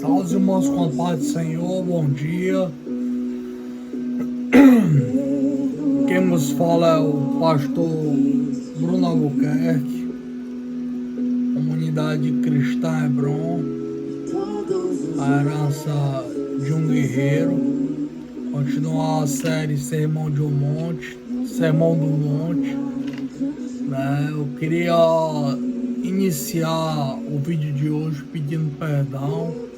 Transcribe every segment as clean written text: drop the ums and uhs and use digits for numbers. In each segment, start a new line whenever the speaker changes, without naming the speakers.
Os irmãos com a paz do Senhor, bom dia. Quem nos fala é o pastor Bruno Albuquerque, comunidade cristã Hebron, a herança de um guerreiro. Continuar a série Sermão do Monte, né? Eu queria iniciar o vídeo de hoje pedindo perdão.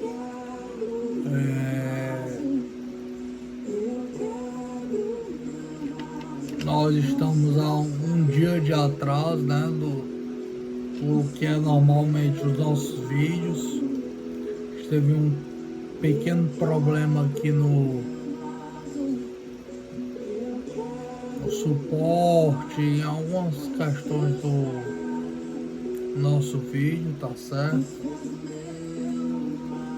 Nós estamos a um dia de atraso, né, do que é normalmente os nossos vídeos. Teve um pequeno problema aqui no suporte, em algumas questões do nosso vídeo, tá certo?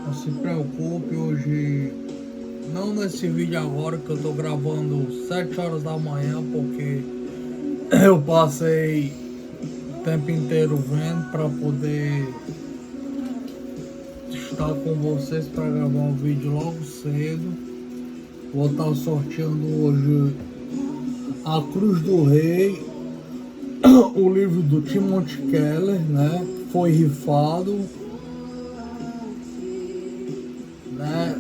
Não se preocupe, hoje, não nesse vídeo agora que eu tô gravando 7 horas da manhã, porque eu passei o tempo inteiro vendo para poder estar com vocês para gravar um vídeo logo cedo. Vou estar sorteando hoje A Cruz do Rei, o livro do Timothy Keller, né? Foi rifado, né?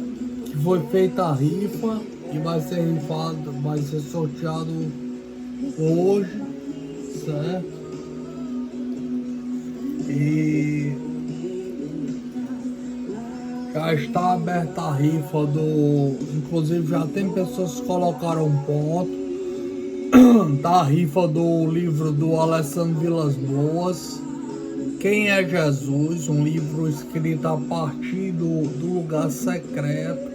Que foi feita a rifa e vai ser rifado, vai ser sorteado hoje, certo? E já está aberta a rifa inclusive já tem pessoas que colocaram ponto da rifa do livro do Alessandro Vilas Boas, Quem é Jesus? Um livro escrito a partir do lugar secreto,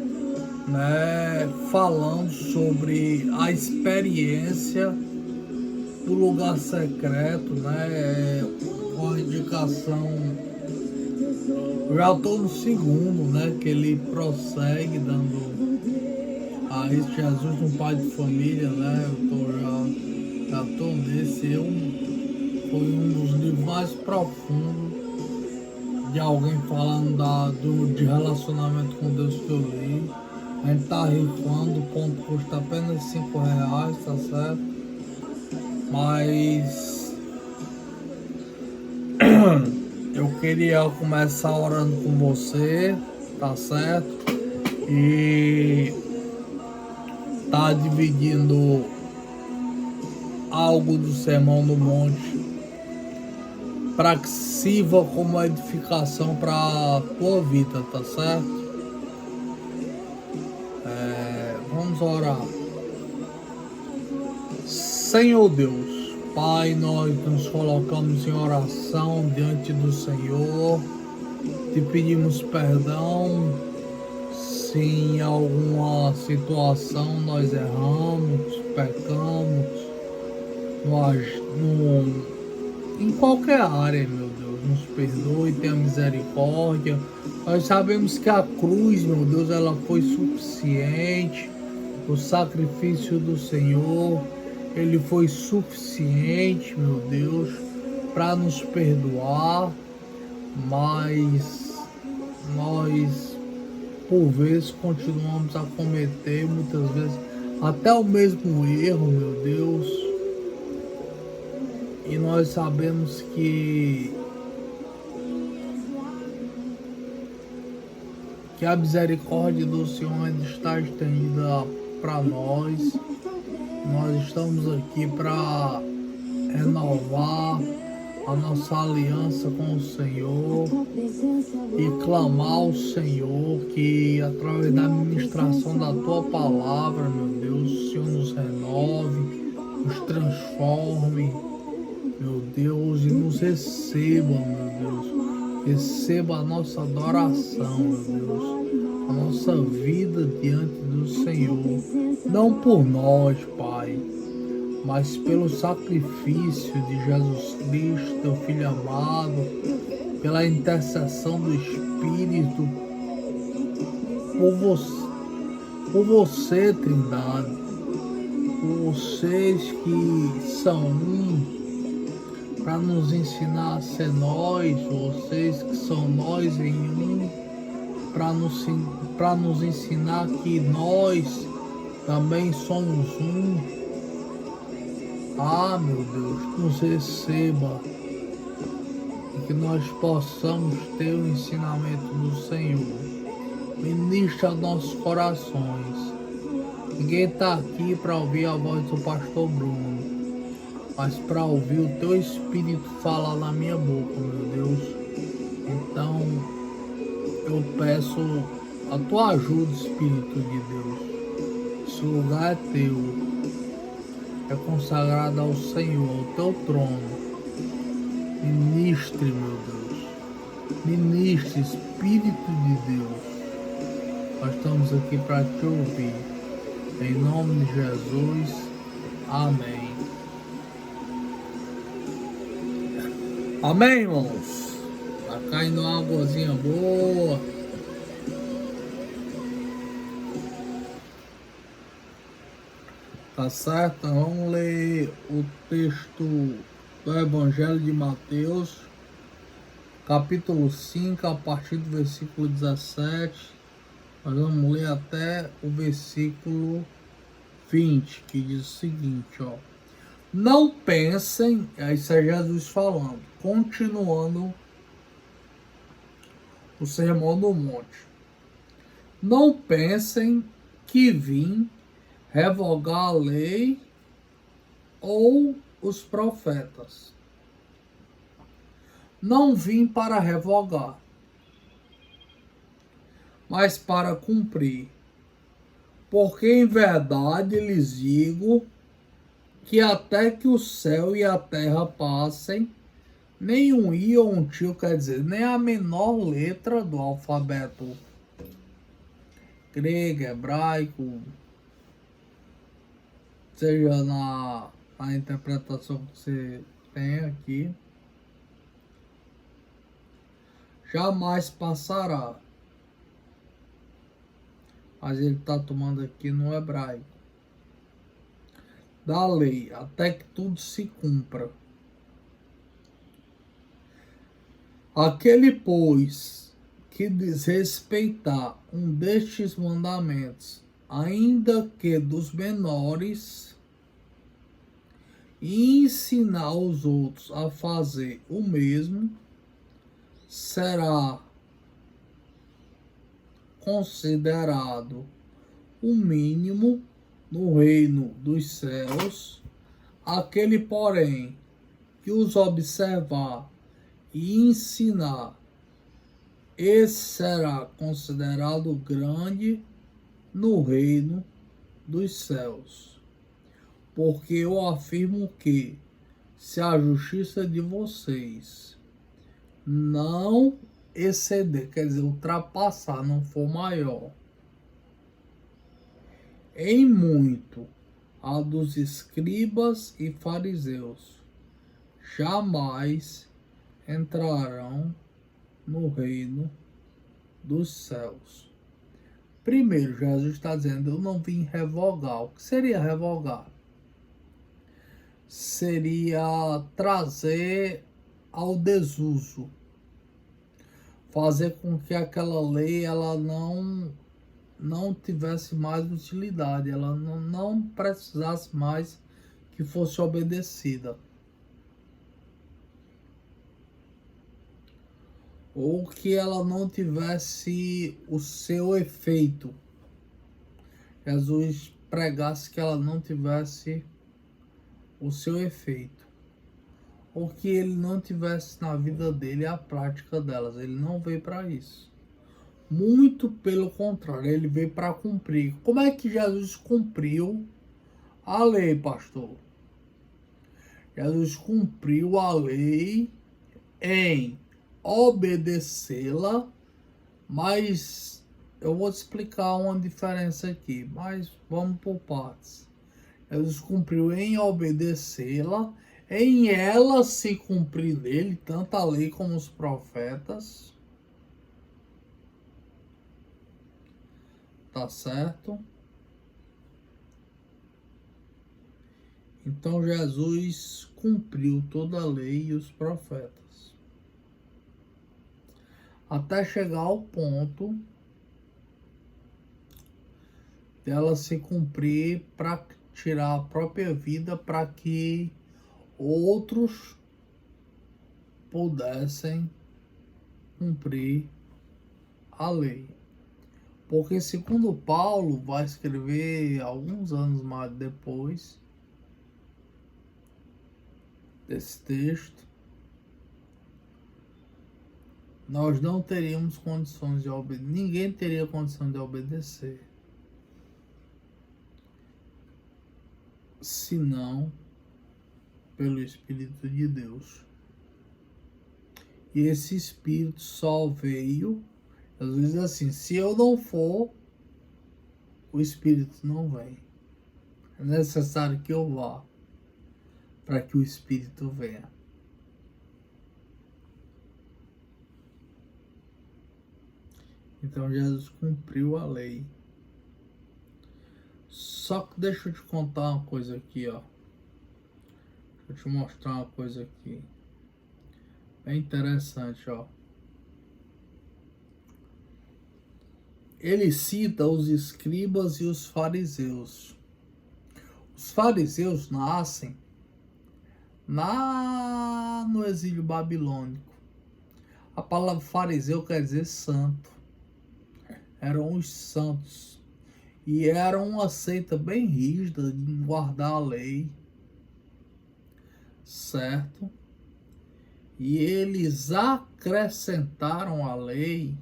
né? Falando sobre a experiência do lugar secreto, né? Uma indicação. Eu já estou no segundo, né? Que ele prossegue dando a esse Jesus, um pai de família, né? Eu já tô nesse. Foi um dos livros mais profundos de alguém falando de relacionamento com Deus que eu li. A gente tá rifando, o ponto custa apenas R$5, tá certo? Mas eu queria começar orando com você, tá certo? E tá dividindo algo do Sermão do Monte para que sirva como edificação para a tua vida, tá certo? Vamos orar. Senhor Deus, Pai, nós nos colocamos em oração diante do Senhor, te pedimos perdão se em alguma situação nós erramos, pecamos, em qualquer área, meu Deus, nos perdoe, tenha misericórdia. Nós sabemos que a cruz, meu Deus, ela foi suficiente, o sacrifício do Senhor, ele foi suficiente, meu Deus, para nos perdoar, mas nós, por vezes, continuamos a cometer, muitas vezes, até o mesmo erro, meu Deus. E nós sabemos que a misericórdia do Senhor ainda está estendida para nós. Nós estamos aqui para renovar a nossa aliança com o Senhor e clamar ao Senhor que, através da ministração da Tua palavra, meu Deus, o Senhor nos renove, nos transforme, meu Deus, e nos receba, meu Deus. Receba a nossa adoração, meu Deus. A nossa vida diante do Senhor. Não por nós, Pai, mas pelo sacrifício de Jesus Cristo, Teu Filho amado, pela intercessão do Espírito, por você, Trindade, por vocês que são um, para nos ensinar a ser nós, vocês que são nós em um, para nos ensinar que nós também somos um. Ah, meu Deus, nos receba e que nós possamos ter o ensinamento do Senhor. Ministra nossos corações. Ninguém está aqui para ouvir a voz do pastor Bruno, mas para ouvir o teu Espírito falar na minha boca, meu Deus. Então, eu peço a tua ajuda, Espírito de Deus. Esse lugar é teu. É consagrado ao Senhor, ao teu trono. Ministre, meu Deus. Ministre, Espírito de Deus. Nós estamos aqui para te ouvir. Em nome de Jesus. Amém. Amém, irmãos? Tá caindo uma águazinha boa. Tá certo? Vamos ler o texto do Evangelho de Mateus, capítulo 5, a partir do versículo 17. Nós vamos ler até o versículo 20, que diz o seguinte, ó. Não pensem, isso é Jesus falando, continuando o Sermão do Monte. Não pensem que vim revogar a lei ou os profetas. Não vim para revogar, mas para cumprir. Porque em verdade lhes digo que até que o céu e a terra passem, nem um i ou um tio, quer dizer, nem a menor letra do alfabeto grego, hebraico, seja na interpretação que você tem aqui, jamais passará. Mas ele está tomando aqui no hebraico. Da lei, até que tudo se cumpra. Aquele, pois, que desrespeitar um destes mandamentos, ainda que dos menores, e ensinar os outros a fazer o mesmo, será considerado o mínimo no reino dos céus. Aquele, porém, que os observar e ensinar, esse será considerado grande no reino dos céus. Porque eu afirmo que, se a justiça de vocês não exceder, quer dizer, ultrapassar, não for maior, em muito, a dos escribas e fariseus, jamais entrarão no reino dos céus. Primeiro, Jesus está dizendo, eu não vim revogar. O que seria revogar? Seria trazer ao desuso, fazer com que aquela lei ela não tivesse mais utilidade, ela não precisasse mais que fosse obedecida, ou que ela não tivesse o seu efeito. Jesus pregasse que ela não tivesse o seu efeito, ou que ele não tivesse na vida dele a prática delas. Ele não veio para isso. Muito pelo contrário, ele veio para cumprir. Como é que Jesus cumpriu a lei, pastor? Jesus cumpriu a lei em obedecê-la, mas eu vou te explicar uma diferença aqui, mas vamos por partes. Jesus cumpriu em obedecê-la, em ela se cumprir nele, tanto a lei como os profetas. Tá certo? Então Jesus cumpriu toda a lei e os profetas. Até chegar ao ponto dela se cumprir para tirar a própria vida para que outros pudessem cumprir a lei. Porque segundo Paulo vai escrever alguns anos mais depois desse texto, nós não teríamos condições de obedecer, ninguém teria condição de obedecer, senão pelo Espírito de Deus. E esse Espírito só veio, às vezes assim, se eu não for, o Espírito não vem. É necessário que eu vá para que o Espírito venha. Então Jesus cumpriu a lei. Só que deixa eu te contar uma coisa aqui, ó. Deixa eu te mostrar uma coisa aqui. É interessante, ó. Ele cita os escribas e os fariseus. Os fariseus nascem no exílio babilônico. A palavra fariseu quer dizer santo. Eram os santos. E era uma seita bem rígida de guardar a lei. Certo? E eles acrescentaram a lei,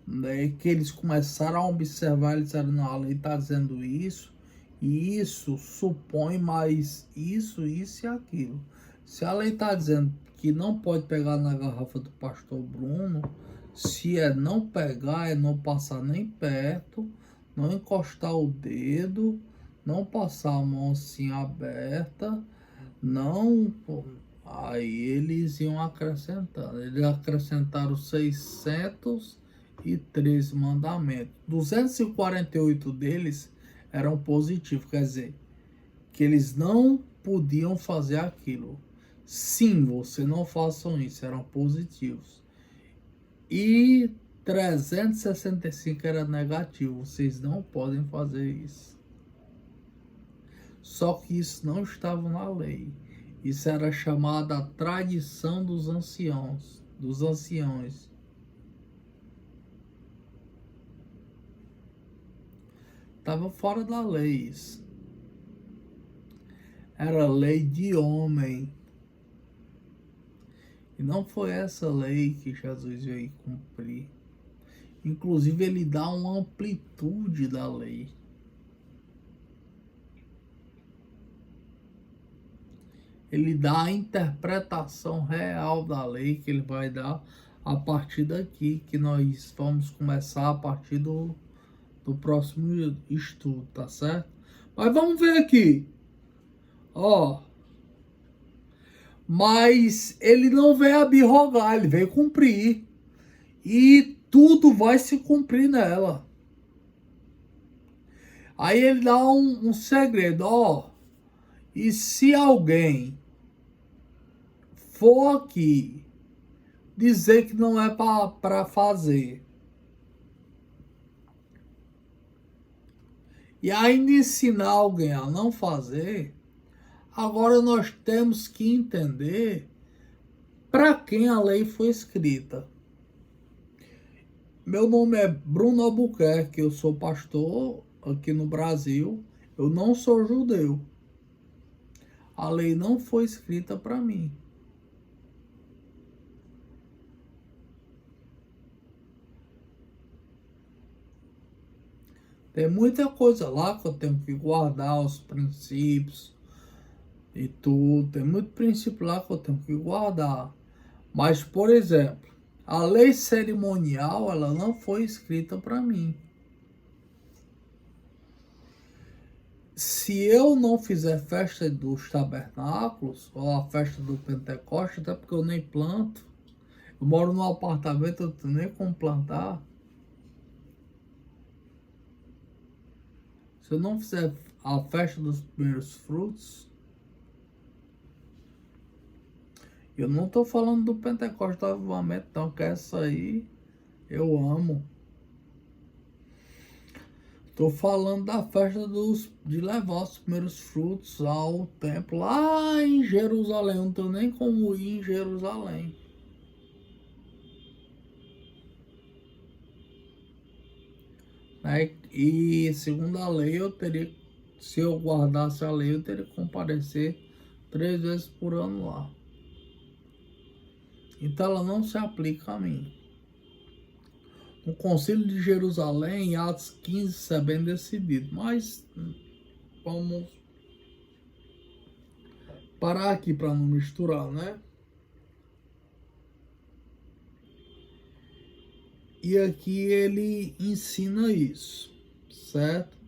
né, que eles começaram a observar, eles disseram, não, a lei está dizendo isso, e isso supõe mais isso e aquilo. Se a lei está dizendo que não pode pegar na garrafa do pastor Bruno, se é não pegar, é não passar nem perto, não encostar o dedo, não passar a mão assim aberta, não... Aí eles iam acrescentando. Eles acrescentaram 613 mandamentos. 248 deles eram positivos, quer dizer, que eles não podiam fazer aquilo. Sim, você não façam isso, eram positivos. E 365 era negativo, vocês não podem fazer isso. Só que isso não estava na lei. Isso era chamada a tradição dos anciãos, Estava fora da lei isso. Era lei de homem. E não foi essa lei que Jesus veio cumprir. Inclusive, ele dá uma amplitude da lei. Ele dá a interpretação real da lei que ele vai dar a partir daqui, que nós vamos começar a partir do próximo estudo, tá certo? Mas vamos ver aqui, ó. Mas ele não veio abrogar, ele veio cumprir. E tudo vai se cumprir nela. Aí ele dá um segredo, ó. E se alguém for aqui dizer que não é para fazer, e ainda ensinar alguém a não fazer, agora nós temos que entender para quem a lei foi escrita. Meu nome é Bruno Albuquerque, eu sou pastor aqui no Brasil, eu não sou judeu. A lei não foi escrita para mim. Tem muita coisa lá que eu tenho que guardar, os princípios e tudo. Tem muito princípio lá que eu tenho que guardar. Mas, por exemplo, a lei cerimonial, ela não foi escrita para mim. Se eu não fizer festa dos tabernáculos, ou a festa do Pentecoste, até porque eu nem planto, eu moro num apartamento, eu não tenho nem como plantar. Se eu não fizer a festa dos primeiros frutos, eu não estou falando do Pentecostes do Avivamento, não, que essa aí eu amo. Tô falando da festa de levar os primeiros frutos ao templo lá em Jerusalém. Não tenho nem como ir em Jerusalém. Né? E segundo a lei, se eu guardasse a lei, eu teria que comparecer 3 vezes por ano lá. Então ela não se aplica a mim. No Concílio de Jerusalém, em Atos 15, isso é bem decidido. Mas vamos parar aqui para não misturar, né? E aqui ele ensina isso, certo?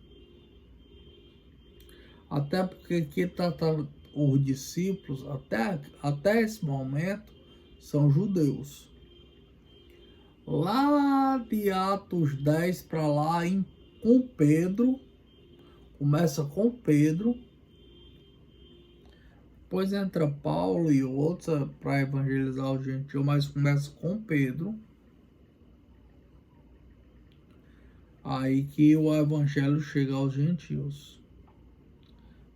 Até porque aqui os discípulos, até esse momento, são judeus. Lá de Atos 10 para lá, com Pedro, começa com Pedro, depois entra Paulo e outros para evangelizar os gentios, mas começa com Pedro. Aí que o evangelho chega aos gentios,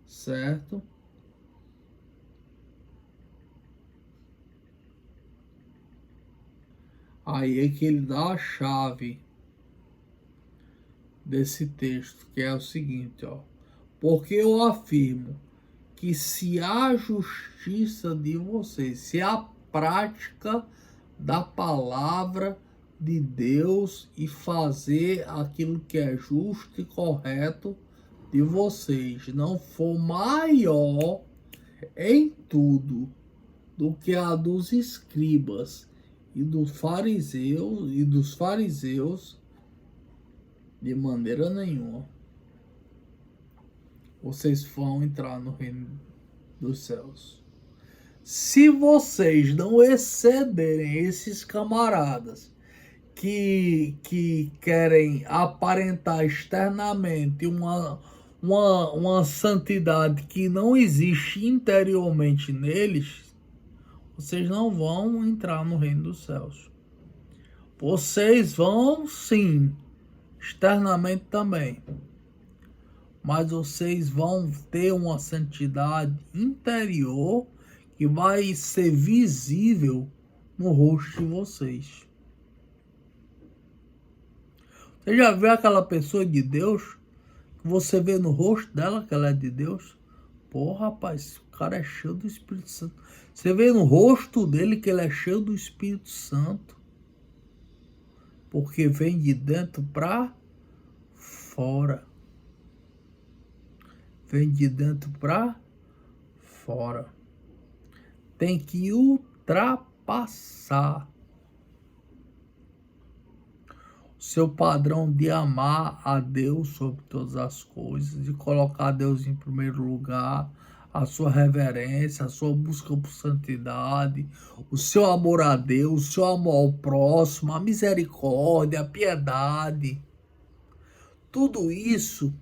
certo? Aí é que ele dá a chave desse texto, que é o seguinte, ó. Porque eu afirmo que se a justiça de vocês, se a prática da palavra de Deus e fazer aquilo que é justo e correto de vocês não for maior em tudo do que a dos escribas e dos fariseus, de maneira nenhuma vocês vão entrar no reino dos céus. Se vocês não excederem esses camaradas que querem aparentar externamente uma santidade que não existe interiormente neles, vocês não vão entrar no reino dos céus. Vocês vão, sim, externamente também. Mas vocês vão ter uma santidade interior que vai ser visível no rosto de vocês. Você já viu aquela pessoa de Deus? Que você vê no rosto dela que ela é de Deus? Pô, rapaz, o cara é cheio do Espírito Santo. Você vê no rosto dele que ele é cheio do Espírito Santo. Porque vem de dentro para fora. Vem de dentro para fora. Tem que ultrapassar o seu padrão de amar a Deus sobre todas as coisas, de colocar Deus em primeiro lugar, a sua reverência, a sua busca por santidade, o seu amor a Deus, o seu amor ao próximo, a misericórdia, a piedade. Tudo isso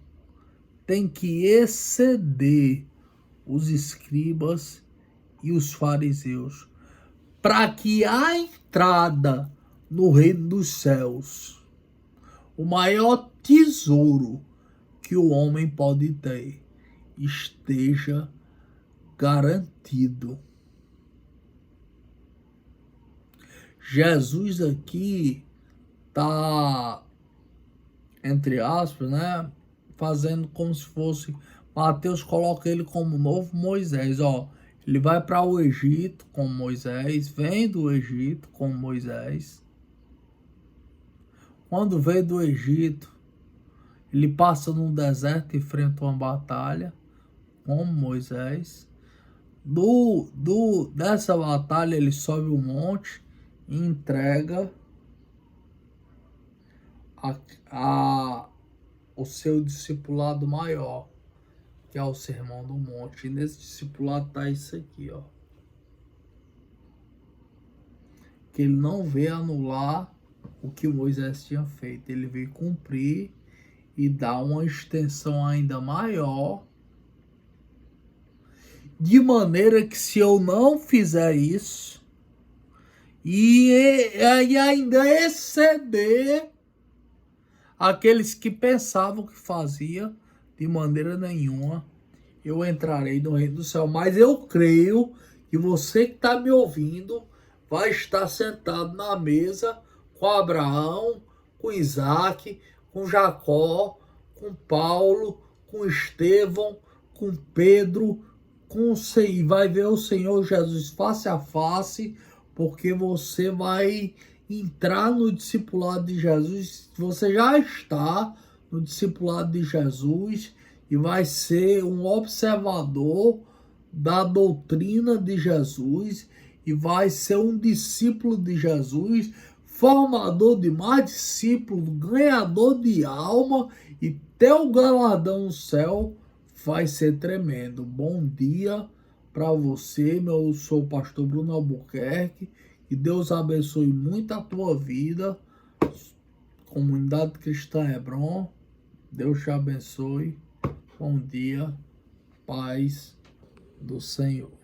tem que exceder os escribas e os fariseus, para que a entrada no reino dos céus, o maior tesouro que o homem pode ter, esteja garantido. Jesus aqui tá, entre aspas, né, fazendo como se fosse, Mateus coloca ele como novo Moisés, ó. Ele vai para o Egito com Moisés, vem do Egito com Moisés. Quando veio do Egito, ele passa no deserto e enfrenta uma batalha com Moisés. Dessa batalha ele sobe um monte e entrega o seu discipulado maior, que é o Sermão do Monte. E nesse discipulado tá isso aqui, ó. Que ele não veio anular o que Moisés tinha feito. Ele veio cumprir e dar uma extensão ainda maior. De maneira que se eu não fizer isso, e ainda exceder Aqueles que pensavam que fazia, de maneira nenhuma eu entrarei no reino do céu. Mas eu creio que você que está me ouvindo vai estar sentado na mesa com Abraão, com Isaac, com Jacó, com Paulo, com Estevão, com Pedro, e vai ver o Senhor Jesus face a face, porque você vai entrar no discipulado de Jesus. Você já está no discipulado de Jesus e vai ser um observador da doutrina de Jesus e vai ser um discípulo de Jesus, formador de mais discípulos, ganhador de alma, e teu galardão no céu vai ser tremendo. Bom dia para você, eu sou o pastor Bruno Albuquerque, que Deus abençoe muito a tua vida, Comunidade Cristã Hebron, Deus te abençoe, bom dia, paz do Senhor.